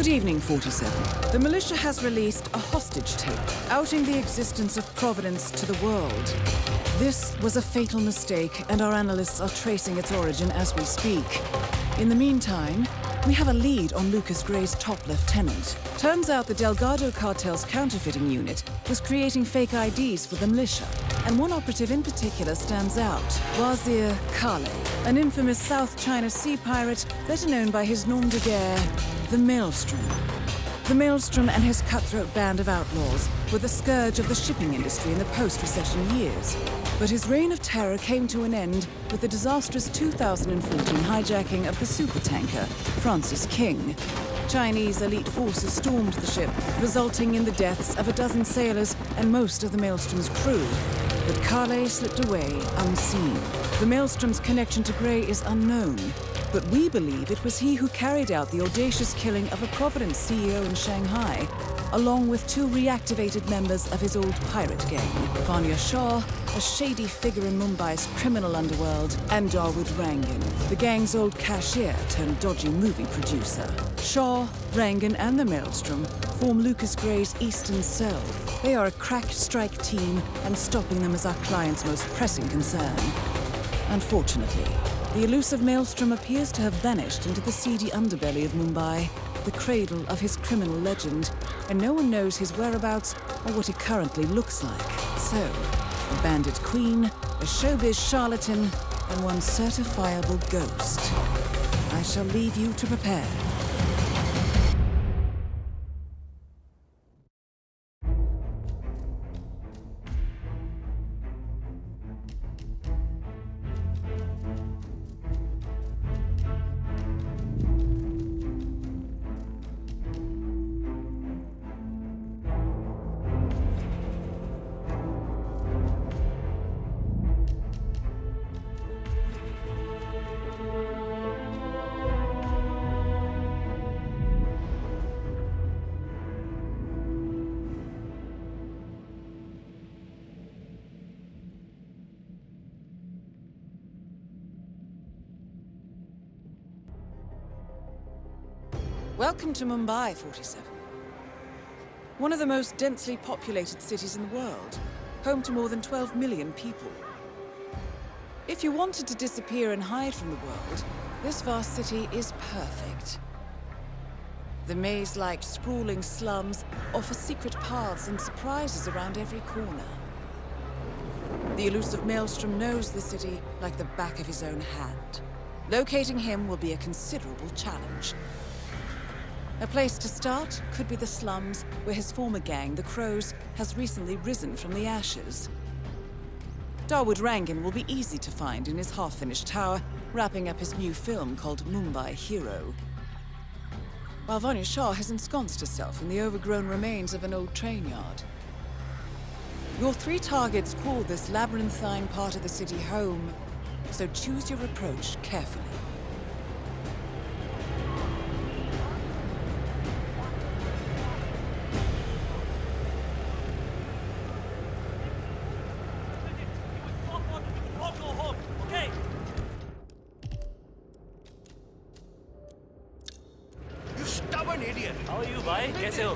Good evening, 47. The militia has released a hostage tape, outing the existence of Providence to the world. This was a fatal mistake, and our analysts are tracing its origin as we speak. In the meantime, we have a lead on Lucas Gray's top lieutenant. Turns out the Delgado cartel's counterfeiting unit was creating fake IDs for the militia, and one operative in particular stands out, Wazir Kale, an infamous South China Sea pirate better known by his nom de guerre, the Maelstrom. The Maelstrom and his cutthroat band of outlaws were the scourge of the shipping industry in the post-recession years. But his reign of terror came to an end with the disastrous 2014 hijacking of the supertanker, Francis King. Chinese elite forces stormed the ship, resulting in the deaths of a dozen sailors and most of the Maelstrom's crew. But Kale slipped away unseen. The Maelstrom's connection to Gray is unknown, but we believe it was he who carried out the audacious killing of a Providence CEO in Shanghai, along with two reactivated members of his old pirate gang, Vanya Shah, a shady figure in Mumbai's criminal underworld, and Dawood Rangan, the gang's old cashier turned dodgy movie producer. Shah, Rangan, and the Maelstrom form Lucas Gray's Eastern Cell. They are a crack strike team, and stopping them is our client's most pressing concern. Unfortunately, the elusive Maelstrom appears to have vanished into the seedy underbelly of Mumbai, the cradle of his criminal legend, and no one knows his whereabouts or what he currently looks like. So, a bandit queen, a showbiz charlatan, and one certifiable ghost. I shall leave you to prepare. Welcome to Mumbai, 47. One of the most densely populated cities in the world, home to more than 12 million people. If you wanted to disappear and hide from the world, this vast city is perfect. The maze-like sprawling slums offer secret paths and surprises around every corner. The elusive Maelstrom knows the city like the back of his own hand. Locating him will be a considerable challenge. A place to start could be the slums, where his former gang, the Crows, has recently risen from the ashes. Dawood Rangan will be easy to find in his half-finished tower, wrapping up his new film called Mumbai Hero. While Vanya Shah has ensconced herself in the overgrown remains of an old train yard. Your three targets call this labyrinthine part of the city home, so choose your approach carefully. How are you, bhai? कैसे हो?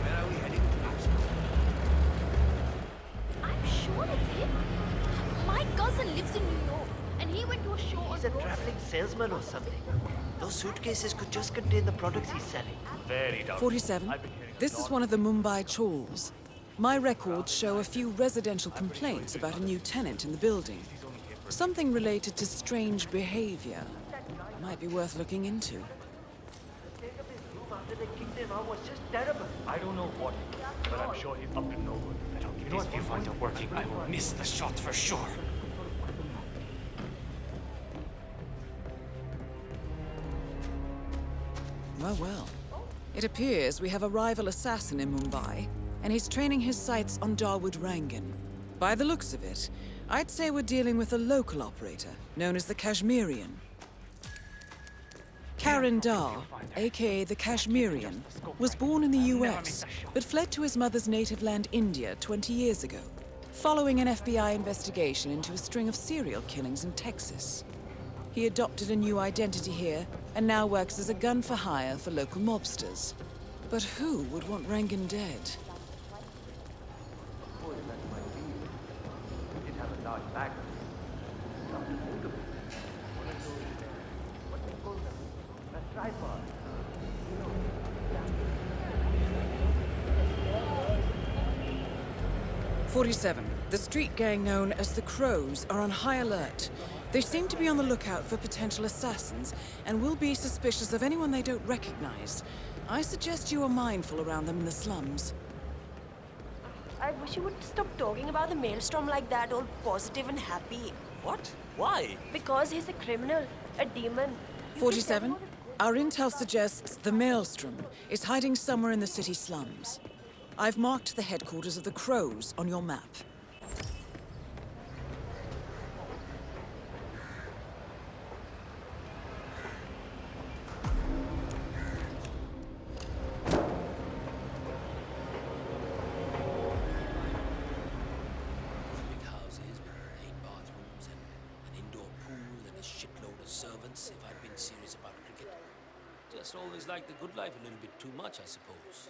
Where are we heading? I'm sure it's him. My cousin lives in New York, and he went to a show on He's a traveling salesman or something. Those suitcases could just contain the products he's selling. Very doubtful. 47. This is one of the Mumbai chawls. My records show a few residential complaints about a new tenant in the building. Something related to strange behavior. Might be worth looking into. Take up his room after they kicked him out was just terrible. I don't know what, but I'm sure he's up to no good. If these viewfinder are working, I will miss the shot for sure. Well, well. It appears we have a rival assassin in Mumbai, and he's training his sights on Dawood Rangan. By the looks of it, I'd say we're dealing with a local operator, known as the Kashmirian. Karan Dar, aka the Kashmirian, was born in the US, but fled to his mother's native land, India, 20 years ago, following an FBI investigation into a string of serial killings in Texas. He adopted a new identity here and now works as a gun for hire for local mobsters. But who would want Rangan dead? It has a large bag. Something movable. One of those, what do you call them? A tripod. You know, 47. The street gang known as the Crows are on high alert. They seem to be on the lookout for potential assassins and will be suspicious of anyone they don't recognize. I suggest you are mindful around them in the slums. I wish you would stop talking about the Maelstrom like that, all positive and happy. What? Why? Because he's a criminal, a demon. You 47. Our intel suggests the Maelstrom is hiding somewhere in the city slums. I've marked the headquarters of the Crows on your map. Big houses with 8 bathrooms and an indoor pool and a shitload of servants if I'd been serious about cricket. Just always liked the good life a little bit too much, I suppose.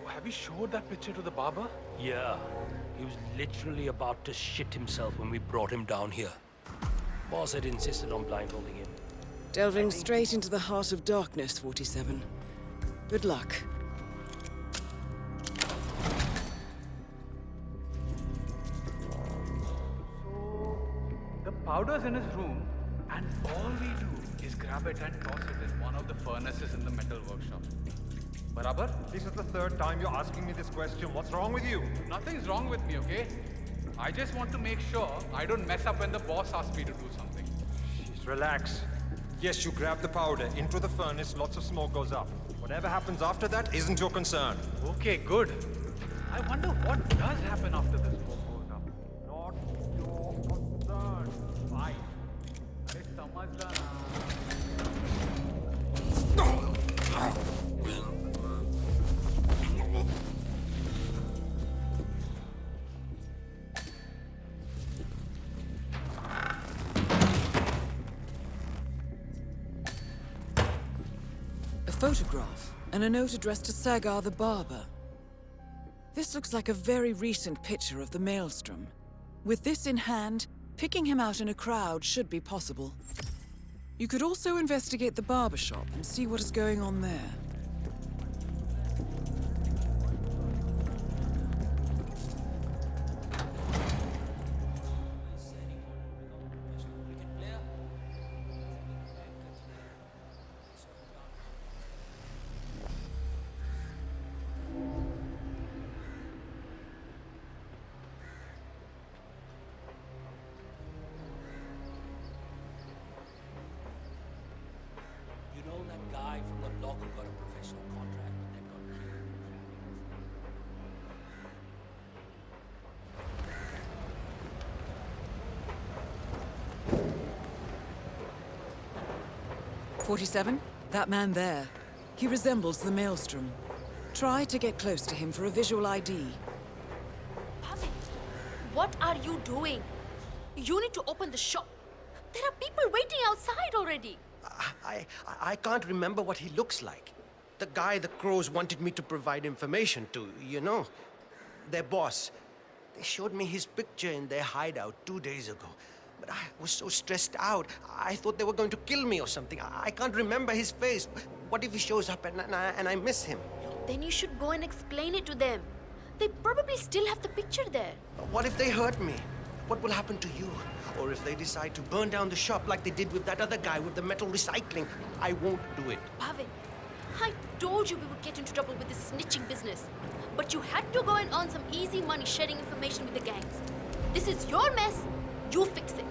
Have you showed that picture to the barber? Yeah, he was literally about to shit himself when we brought him down here. Boss had insisted on blindfolding him. Delving straight into the heart of darkness, 47. Good luck. The powder's in his room, and all we do is grab it and toss it in one of the furnaces in the metal workshop. Barabar? This is the third time you're asking me this question. What's wrong with you? Nothing's wrong with me, okay? I just want to make sure I don't mess up when the boss asks me to do something. Just relax. Yes, you grab the powder into the furnace, lots of smoke goes up. Whatever happens after that isn't your concern. Okay, good. I wonder what does happen after the smoke goes up. Not your concern. Fine. It's samajhda na. A photograph and a note addressed to Sagar the barber. This looks like a very recent picture of the Maelstrom. With this in hand, picking him out in a crowd should be possible. You could also investigate the barber shop and see what is going on there. You know that guy from the block who got a professional contract but then got killed in traffic? 47? That man there. He resembles the Maelstrom. Try to get close to him for a visual ID. Bhavin, what are you doing? You need to open the shop. There are people waiting outside already. I can't remember what he looks like. The guy the Crows wanted me to provide information to, you know. Their boss. They showed me his picture in their hideout 2 days ago. But I was so stressed out. I thought they were going to kill me or something. I can't remember his face. What if he shows up and I miss him? Then you should go and explain it to them. They probably still have the picture there. What if they hurt me? What will happen to you? Or if they decide to burn down the shop like they did with that other guy with the metal recycling? I won't do it. Bhavin, I told you we would get into trouble with this snitching business. But you had to go and earn some easy money sharing information with the gangs. This is your mess. You fix it.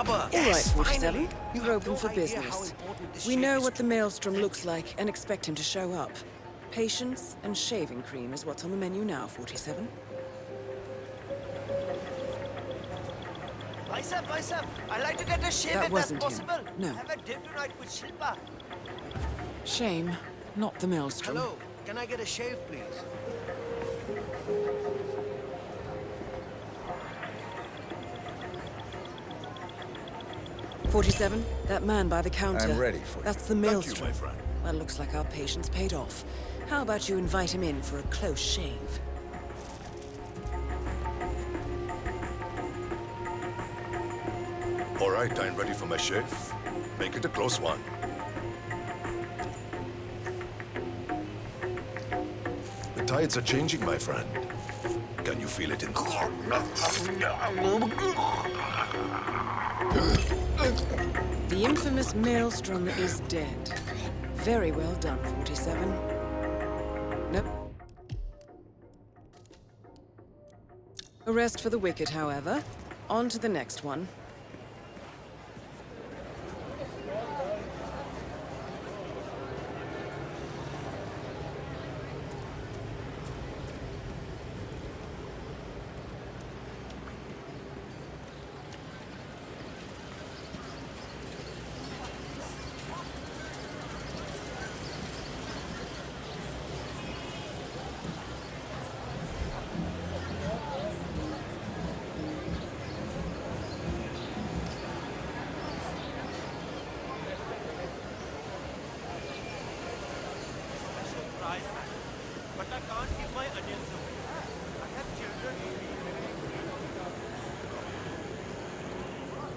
barber. All right, Yes, 47. finally. You We're have open no for idea business. how important this We shave know is what to the me. maelstrom looks like and expect him to show up. Patience and shaving cream is what's on the menu now, 47. Bicep, I'd like to get a shave That if that's wasn't him. possible. No. Have a date tonight with Shilpa. Shame, not the maelstrom. Hello, can I get a shave, please? "47, that man by the counter. I'm ready for you. That's the Thank you, maelstrom. my friend. Well, looks like our patience paid off. How about you invite him in for a close shave? All right, I'm ready for my shave. Make it a close one. The tides are changing, my friend. Can you feel it in The infamous maelstrom is dead. Very well done, 47. Nope. A rest for the wicked, however. On to the next one. But I can't give my onions away. I have children.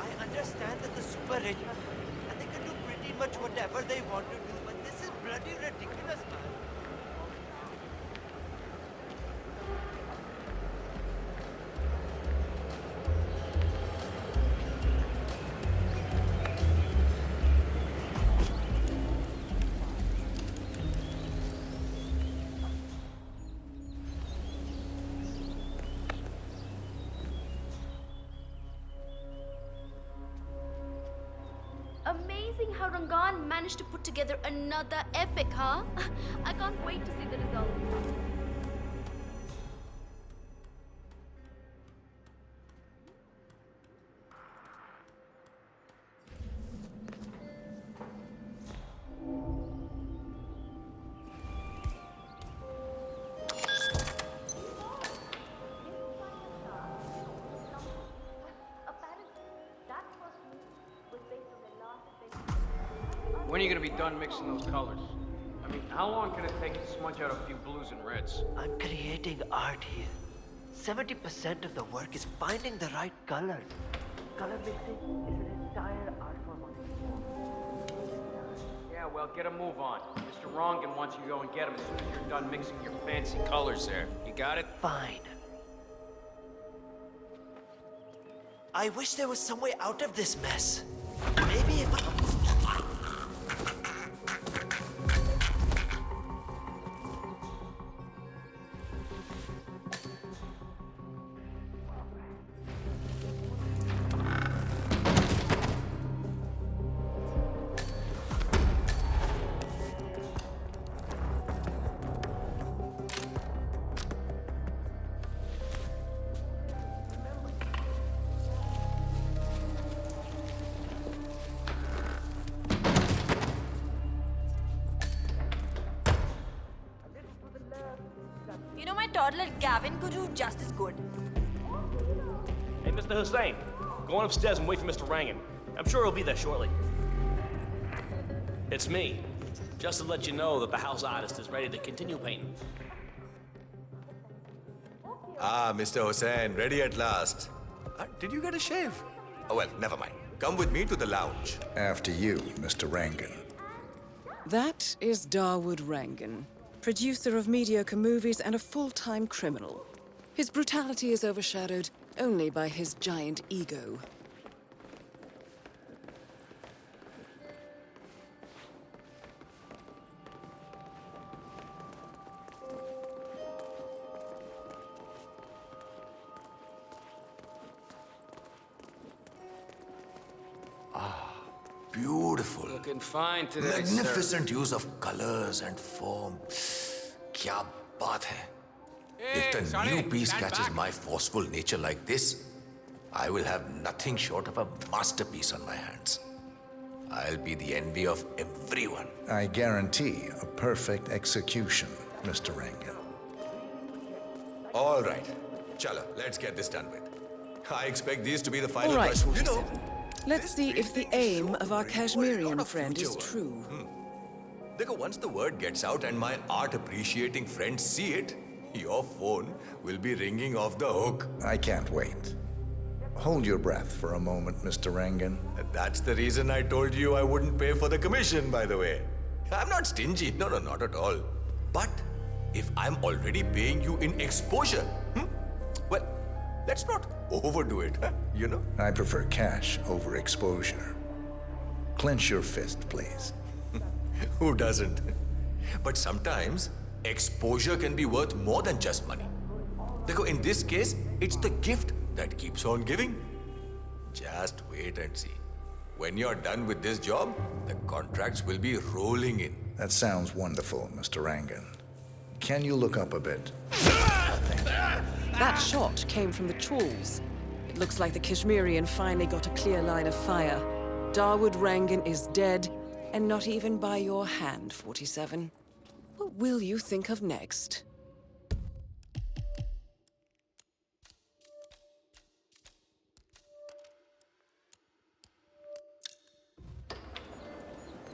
I understand that the super rich and they can do pretty much whatever they want to do, but this is bloody ridiculous, man. Amazing how Rangan managed to put together another epic, huh? I can't wait to see the result. When are you gonna be done mixing those colors? I mean, how long can it take to smudge out a few blues and reds? I'm creating art here. 70% of the work is finding the right colors. Color mixing is an entire art form on its own. Yeah, well, get a move on. Mr. Rongan wants you to go and get him as soon as you're done mixing your fancy colors there. You got it? Fine. I wish there was some way out of this mess. Maybe if I... You know, my toddler Gavin could do just as good. Hey, Mr. Hussain, go on upstairs and wait for Mr. Rangan. I'm sure he'll be there shortly. It's me. Just to let you know that the house artist is ready to continue painting. Ah, Mr. Hussain, ready at last. Did you get a shave? Oh, well, never mind. Come with me to the lounge. After you, Mr. Rangan. That is Dawood Rangan, producer of mediocre movies and a full-time criminal. His brutality is overshadowed only by his giant ego. Beautiful. Looking fine today, Magnificent use of colors and form. Kya baat hai? If the new piece catches my forceful nature like this, I will have nothing short of a masterpiece on my hands. I'll be the envy of everyone. I guarantee a perfect execution, Mr. Rangan. All right. Chalo, let's get this done with. I expect these to be the final All right, questions. 47. Let's see if the aim of our Kashmirian friend is true. Dekho, once the word gets out and my art-appreciating friends see it, your phone will be ringing off the hook. I can't wait. Hold your breath for a moment, Mr. Rangan. That's the reason I told you I wouldn't pay for the commission, by the way. I'm not stingy. No, not at all. But if I'm already paying you in exposure, well, let's not overdo it, you know? I prefer cash over exposure. Clench your fist, please. Who doesn't? But sometimes, exposure can be worth more than just money. Dekho, in this case, it's the gift that keeps on giving. Just wait and see. When you're done with this job, the contracts will be rolling in. That sounds wonderful, Mr. Rangan. Can you look up a bit? That shot came from the chawls. It looks like the Kashmirian finally got a clear line of fire. Dawood Rangan is dead, and not even by your hand, 47. What will you think of next?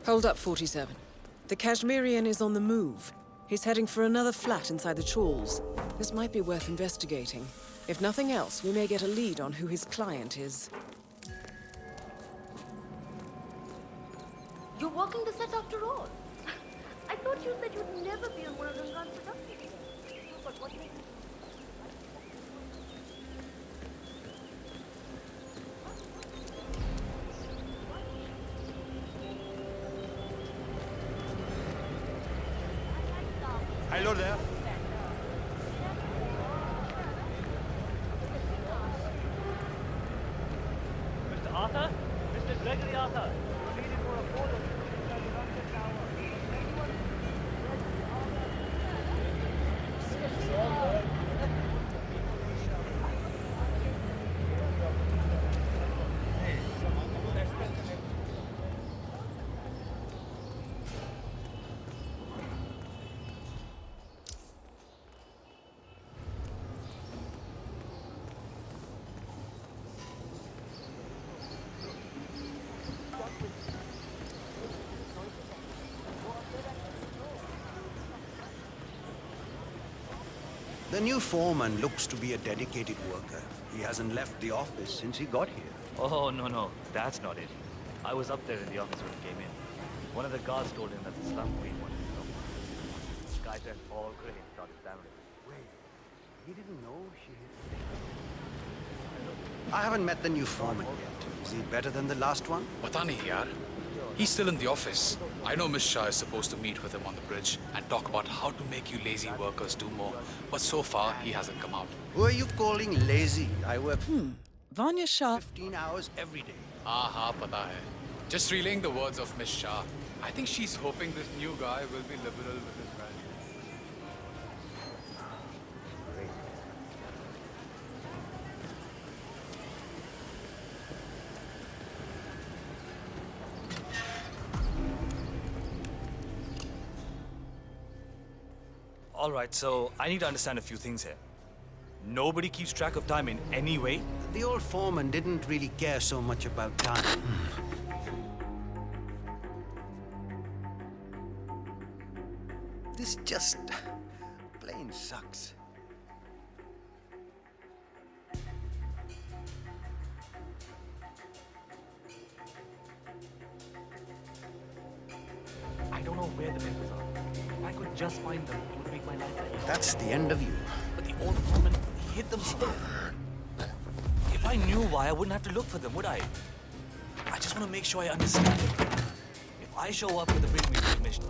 Hold up, 47. The Kashmirian is on the move. He's heading for another flat inside the chawls. This might be worth investigating. If nothing else, we may get a lead on who his client is. You're working the set after all. I thought you said you'd never be on one of Rangan's productions. But what makes you... Hello there. Mr. Arthur? Mr. Gregory Arthur. You're needed for a photo. The new foreman looks to be a dedicated worker. He hasn't left the office since he got here. Oh, no, that's not it. I was up there in the office when he came in. One of the guards told him that the slum queen wanted to know. The guy turned all gray and started stammering. Wait, he didn't know she had... I haven't met the new foreman yet. Is he better than the last one? Pata nahi yaar. He's still in the office. I know Miss Shah is supposed to meet with him on the bridge and talk about how to make you lazy workers do more. But so far, he hasn't come out. Who are you calling lazy? I work Vanya Shah. 15 hours every day. Aha, pata hai. Just relaying the words of Miss Shah. I think she's hoping this new guy will be liberal with his values. All right, so I need to understand a few things here. Nobody keeps track of time in any way? The old foreman didn't really care so much about time. This just plain sucks. I don't know where the members are. If I could just find them, it would make my life better. That's the end of you. But the old woman hid them somewhere. If I knew why, I wouldn't have to look for them, would I? I just want to make sure I understand it. If I show up with a big music mission,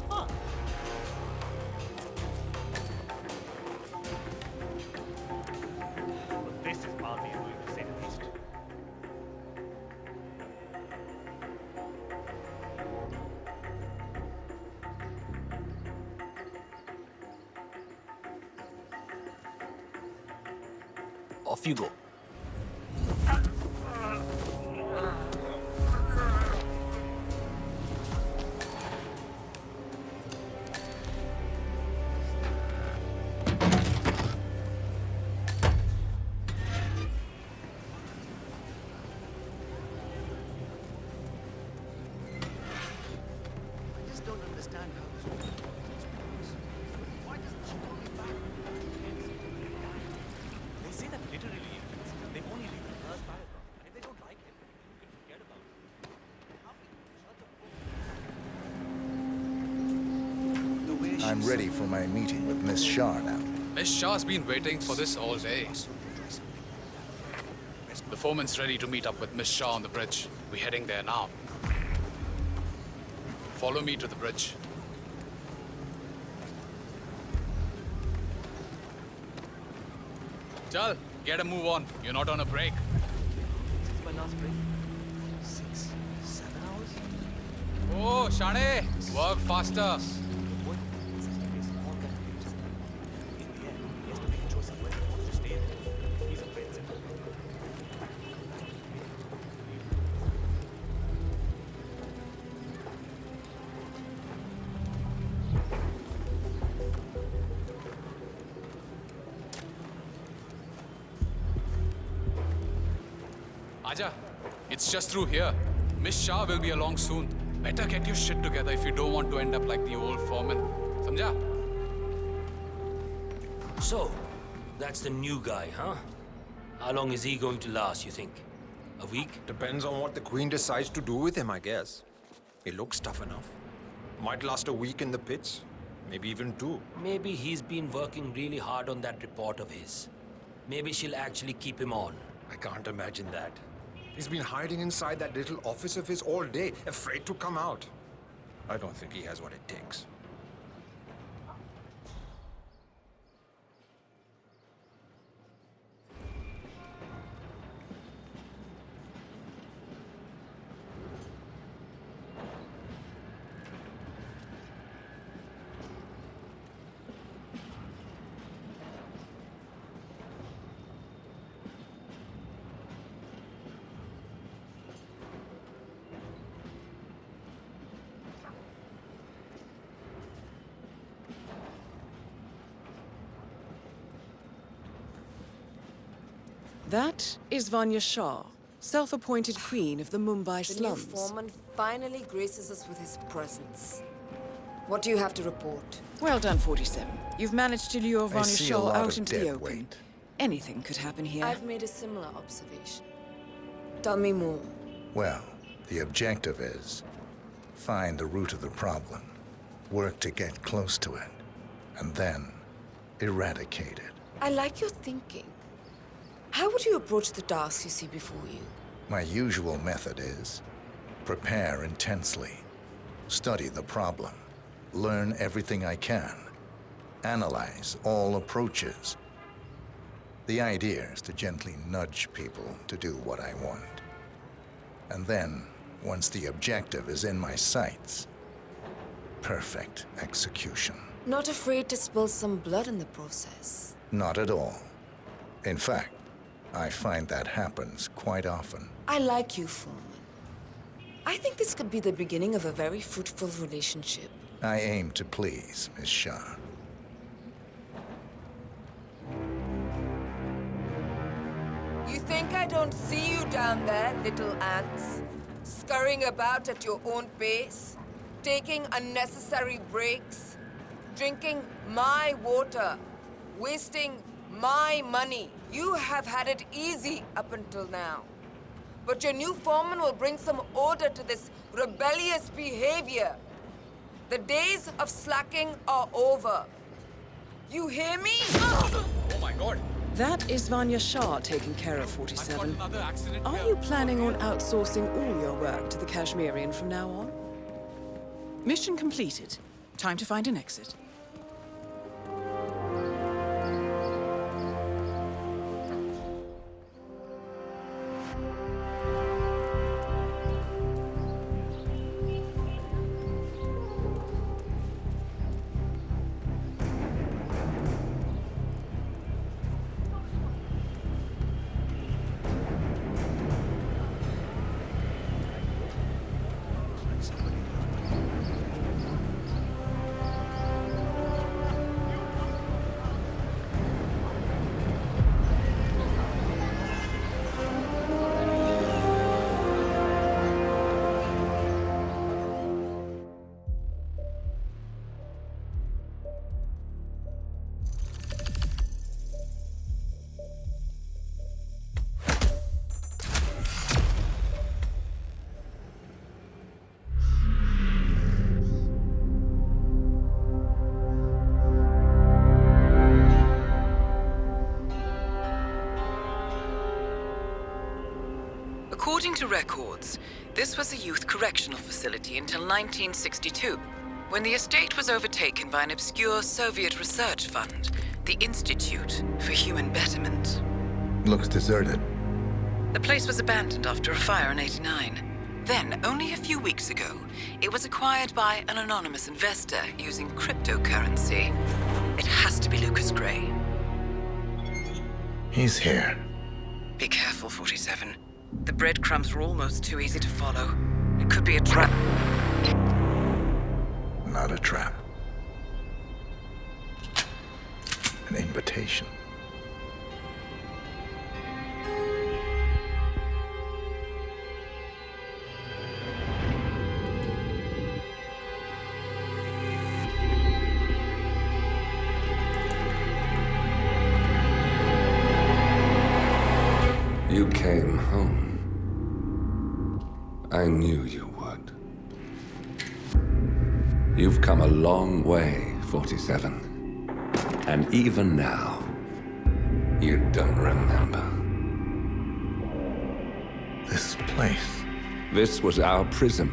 But this is hardly doing to say the least. Off you go. I just don't understand how this works. Why doesn't she call me back? They say that literally, they only read the first paragraph. And if they don't like it, you can forget about it. I'm ready for my meeting with Miss Shah now. Miss Shah's been waiting for this all day. The foreman's ready to meet up with Miss Shah on the bridge. We're heading there now. Follow me to the bridge. Chal, get a move on. You're not on a break. Since my last break, 6, 7 hours? Oh, Shane, work faster. Aja, it's just through here. Miss Shah will be along soon. Better get your shit together if you don't want to end up like the old foreman. Samjha? So, that's the new guy, huh? How long is he going to last, you think? A week? Depends on what the Queen decides to do with him, I guess. He looks tough enough. Might last a week in the pits. Maybe even 2. Maybe he's been working really hard on that report of his. Maybe she'll actually keep him on. I can't imagine that. He's been hiding inside that little office of his all day, afraid to come out. I don't think he has what it takes. That is Vanya Shah, self-appointed queen of the Mumbai The new slums. foreman finally graces us with his presence. What do you have to report? Well done, 47. You've managed to lure I Vanya see a Shah lot out of into the dead open. weight. Anything could happen here. I've made a similar observation. Tell me more. Well, the objective is find the root of the problem, work to get close to it, and then eradicate it. I like your thinking. How would you approach the tasks you see before you? My usual method is prepare intensely, study the problem, learn everything I can, analyze all approaches. The idea is to gently nudge people to do what I want. And then, once the objective is in my sights, perfect execution. Not afraid to spill some blood in the process. Not at all. In fact, I find that happens quite often. I like you, Foreman. I think this could be the beginning of a very fruitful relationship. I aim to please, Miss Shah. You think I don't see you down there, little ants? Scurrying about at your own pace? Taking unnecessary breaks? Drinking my water? Wasting my money? You have had it easy up until now. But your new foreman will bring some order to this rebellious behavior. The days of slacking are over. You hear me? Oh my god! That is Vanya Shah taking care of 47. Another accident Are here. you planning on outsourcing all your work to the Kashmirian from now on? Mission completed. Time to find an exit. According to records, this was a youth correctional facility until 1962, when the estate was overtaken by an obscure Soviet research fund, the Institute for Human Betterment. Looks deserted. The place was abandoned after a fire in '89. Then, only a few weeks ago, it was acquired by an anonymous investor using cryptocurrency. It has to be Lucas Gray. He's here. Be careful, 47. The breadcrumbs were almost too easy to follow. It could be a trap. Not a trap. An invitation. You came home. I knew you would. You've come a long way, 47. And even now, you don't remember. This place. This was our prison,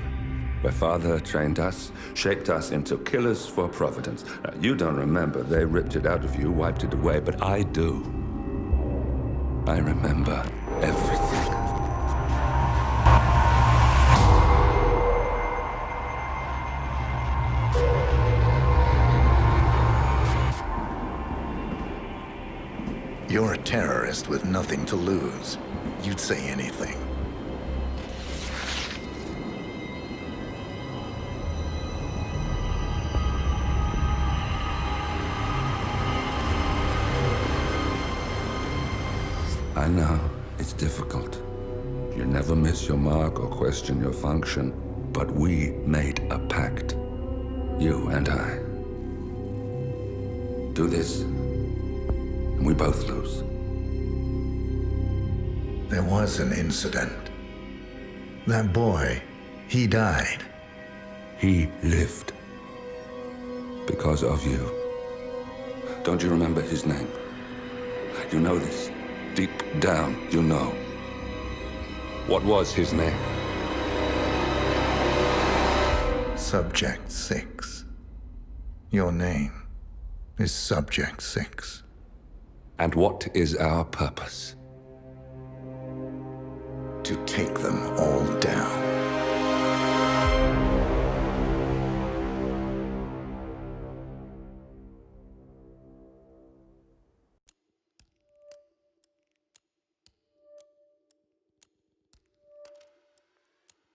where Father trained us, shaped us into killers for Providence. You don't remember. They ripped it out of you, wiped it away, but I do. I remember everything. You're a terrorist with nothing to lose. You'd say anything. I know, it's difficult. You never miss your mark or question your function, but we made a pact. You and I. Do this, and we both lose. There was an incident. That boy, he died. He lived. Because of you. Don't you remember his name? You know this. Deep down, you know. What was his name? Subject 6. Your name is Subject 6. And what is our purpose? To take them all down.